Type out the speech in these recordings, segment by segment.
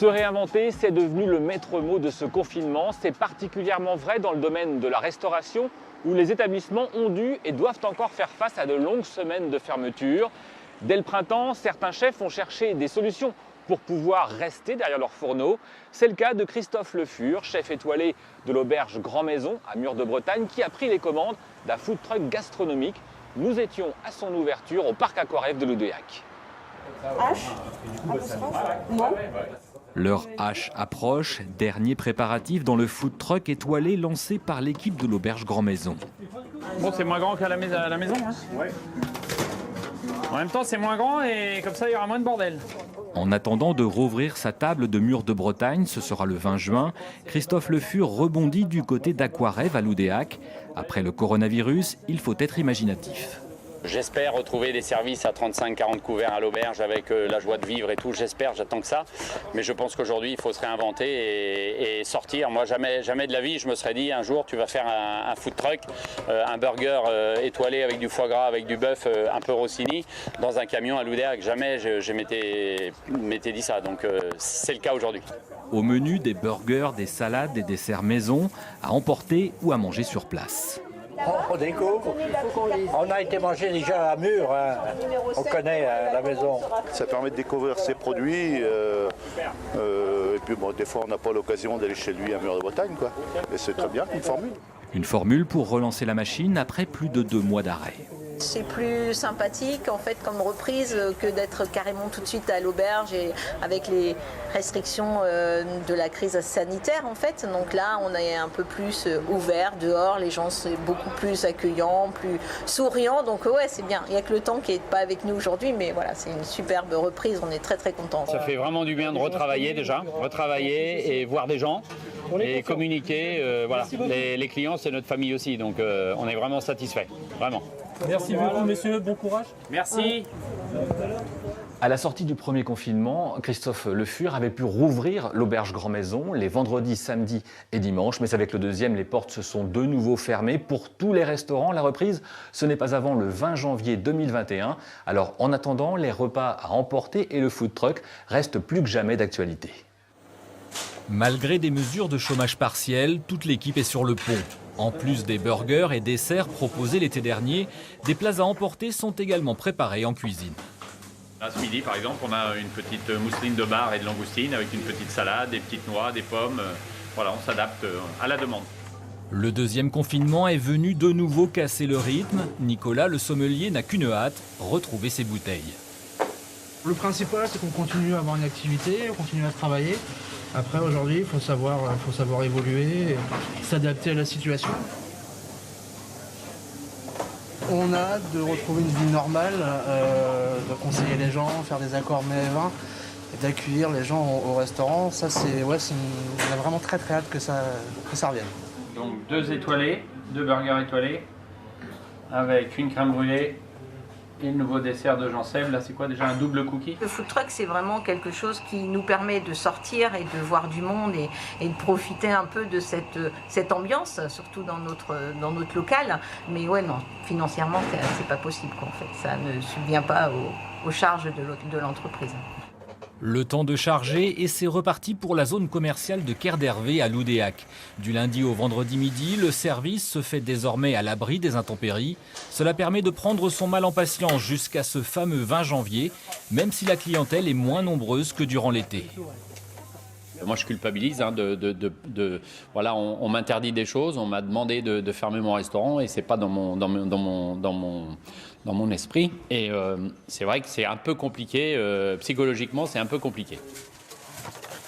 Se réinventer, c'est devenu le maître mot de ce confinement. C'est particulièrement vrai dans le domaine de la restauration où les établissements ont dû et doivent encore faire face à de longues semaines de fermeture. Dès le printemps, certains chefs ont cherché des solutions pour pouvoir rester derrière leur fourneau. C'est le cas de Christophe Le Fur, chef étoilé de l'auberge Grand Maison à Mur de Bretagne, qui a pris les commandes d'un food truck gastronomique. Nous étions à son ouverture au parc Aquaref de Loudéac. Leur H approche, dernier préparatif dans le food truck étoilé lancé par l'équipe de l'auberge Grand Maison. Bon, c'est moins grand qu'à la maison, hein. Ouais. En même temps, c'est moins grand et comme ça, il y aura moins de bordel. En attendant de rouvrir sa table de Mur de Bretagne, ce sera le 20 juin, Christophe Le Fur rebondit du côté d'Aquaref à Loudéac. Après le coronavirus, il faut être imaginatif. J'espère retrouver des services à 35-40 couverts à l'auberge avec la joie de vivre et tout. J'attends que ça. Mais je pense qu'aujourd'hui, il faut se réinventer et sortir. Moi, jamais de la vie, je me serais dit un jour, tu vas faire un food truck, un burger étoilé avec du foie gras, avec du bœuf un peu Rossini, dans un camion à Loudéac. Jamais je m'étais dit ça. Donc, c'est le cas aujourd'hui. Au menu, des burgers, des salades, des desserts maison, à emporter ou à manger sur place. On découvre. On a été manger déjà à Mur, hein. On connaît la maison. Ça permet de découvrir ses produits. Et puis bon, des fois, on n'a pas l'occasion d'aller chez lui à Mur de Bretagne, quoi. Et c'est très bien une formule. Une formule pour relancer la machine après plus de 2 mois d'arrêt. C'est plus sympathique en fait comme reprise que d'être carrément tout de suite à l'auberge et avec les restrictions de la crise sanitaire en fait. Donc là on est un peu plus ouvert dehors, les gens sont beaucoup plus accueillants, plus souriants. Donc ouais c'est bien. Il n'y a que le temps qui n'est pas avec nous aujourd'hui, mais voilà c'est une superbe reprise. On est très très contents. Ça fait vraiment du bien de retravailler déjà, retravailler et voir des gens. Et communiquer, voilà. Les clients c'est notre famille aussi, donc on est vraiment satisfait, vraiment. Merci beaucoup messieurs, bon courage. Merci. À la sortie du premier confinement, Christophe Le Fur avait pu rouvrir l'auberge Grand Maison les vendredis, samedis et dimanches. Mais avec le deuxième, les portes se sont de nouveau fermées pour tous les restaurants. La reprise, ce n'est pas avant le 20 janvier 2021. Alors en attendant, les repas à emporter et le food truck restent plus que jamais d'actualité. Malgré des mesures de chômage partiel, toute l'équipe est sur le pont. En plus des burgers et desserts proposés l'été dernier, des plats à emporter sont également préparés en cuisine. Là, ce midi, par exemple, on a une petite mousseline de bar et de langoustine avec une petite salade, des petites noix, des pommes. Voilà, on s'adapte à la demande. Le deuxième confinement est venu de nouveau casser le rythme. Nicolas, le sommelier, n'a qu'une hâte, retrouver ses bouteilles. Le principal, c'est qu'on continue à avoir une activité, on continue à travailler. Après, aujourd'hui, il faut savoir évoluer, s'adapter à la situation. On a hâte de retrouver une vie normale, de conseiller les gens, faire des accords mets et vins, et d'accueillir les gens au restaurant. Ça, on a vraiment très très hâte que ça revienne. Donc 2 étoilés, 2 burgers étoilés, avec une crème brûlée. Et le nouveau dessert de Jean Seb, là c'est quoi déjà, un double cookie? Le food truck c'est vraiment quelque chose qui nous permet de sortir et de voir du monde et de profiter un peu de cette ambiance, surtout dans notre local. Mais ouais non, financièrement c'est pas possible quoi, en fait. Ça ne subvient pas aux charges de l'entreprise. Le temps de charger et c'est reparti pour la zone commerciale de Quai d'Hervé à Loudéac. Du lundi au vendredi midi, le service se fait désormais à l'abri des intempéries. Cela permet de prendre son mal en patience jusqu'à ce fameux 20 janvier, même si la clientèle est moins nombreuse que durant l'été. Moi, je culpabilise. Voilà, on m'interdit des choses, on m'a demandé de fermer mon restaurant et c'est pas dans mon esprit. Et c'est vrai que c'est un peu compliqué, psychologiquement, c'est un peu compliqué.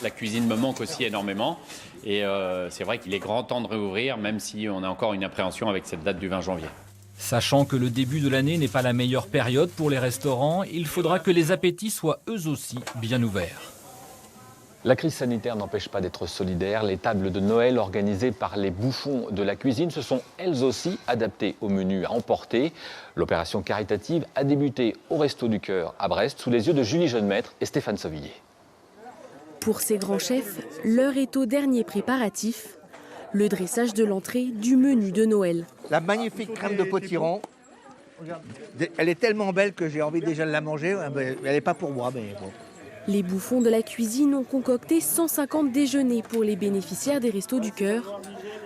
La cuisine me manque aussi énormément et c'est vrai qu'il est grand temps de réouvrir, même si on a encore une appréhension avec cette date du 20 janvier. Sachant que le début de l'année n'est pas la meilleure période pour les restaurants, il faudra que les appétits soient eux aussi bien ouverts. La crise sanitaire n'empêche pas d'être solidaire. Les tables de Noël organisées par les bouchons de la cuisine se sont elles aussi adaptées au menu à emporter. L'opération caritative a débuté au Resto du Cœur à Brest sous les yeux de Julie Jeunemaître et Stéphane Sauvillier. Pour ces grands chefs, l'heure est au dernier préparatif, le dressage de l'entrée du menu de Noël. La magnifique crème de potiron, elle est tellement belle que j'ai envie déjà de la manger. Elle n'est pas pour moi, mais bon. Les bouffons de la cuisine ont concocté 150 déjeuners pour les bénéficiaires des Restos du Cœur.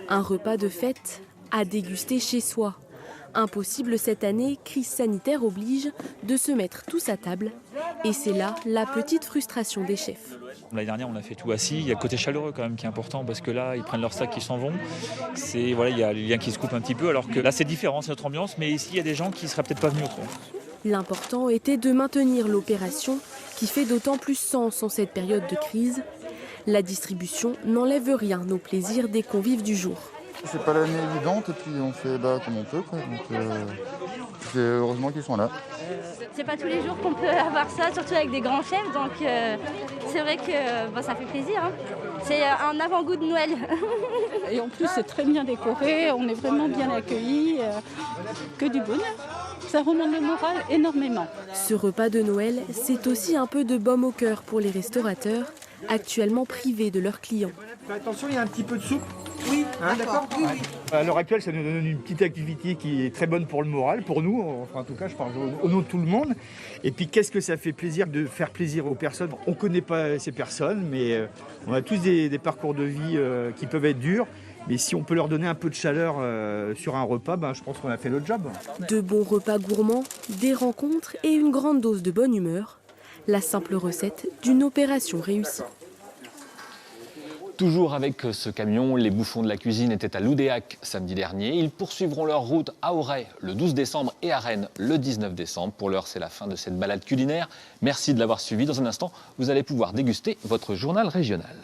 Un repas de fête à déguster chez soi. Impossible cette année, crise sanitaire oblige, de se mettre tous à table. Et c'est là la petite frustration des chefs. L'année dernière, on a fait tout assis. Il y a le côté chaleureux quand même qui est important parce que là, ils prennent leur sac, ils s'en vont. Voilà, il y a les liens qui se coupent un petit peu alors que là, c'est différent, c'est notre ambiance. Mais ici, il y a des gens qui ne seraient peut-être pas venus autrement. L'important était de maintenir l'opération qui fait d'autant plus sens en cette période de crise. La distribution n'enlève rien au plaisir des convives du jour. C'est pas l'année évidente et puis on fait comme on peut, quoi. Donc c'est heureusement qu'ils sont là. C'est pas tous les jours qu'on peut avoir ça, surtout avec des grands chefs, donc c'est vrai que ça fait plaisir. Hein. C'est un avant-goût de Noël. Et en plus c'est très bien décoré, on est vraiment bien accueillis, que du bonheur. Ça remonte le moral énormément. Ce repas de Noël, c'est aussi un peu de baume au cœur pour les restaurateurs, actuellement privés de leurs clients. Attention, il y a un petit peu de soupe. Oui, d'accord. Oui. À l'heure actuelle, ça nous donne une petite activité qui est très bonne pour le moral, pour nous. Enfin, en tout cas, je parle au nom de tout le monde. Et puis, qu'est-ce que ça fait plaisir de faire plaisir aux personnes. On ne connaît pas ces personnes, mais on a tous des parcours de vie qui peuvent être durs. Mais si on peut leur donner un peu de chaleur sur un repas, je pense qu'on a fait le job. De bons repas gourmands, des rencontres et une grande dose de bonne humeur. La simple recette d'une opération réussie. Toujours avec ce camion, les bouffons de la cuisine étaient à Loudéac samedi dernier. Ils poursuivront leur route à Auray le 12 décembre et à Rennes le 19 décembre. Pour l'heure, c'est la fin de cette balade culinaire. Merci de l'avoir suivi. Dans un instant, vous allez pouvoir déguster votre journal régional.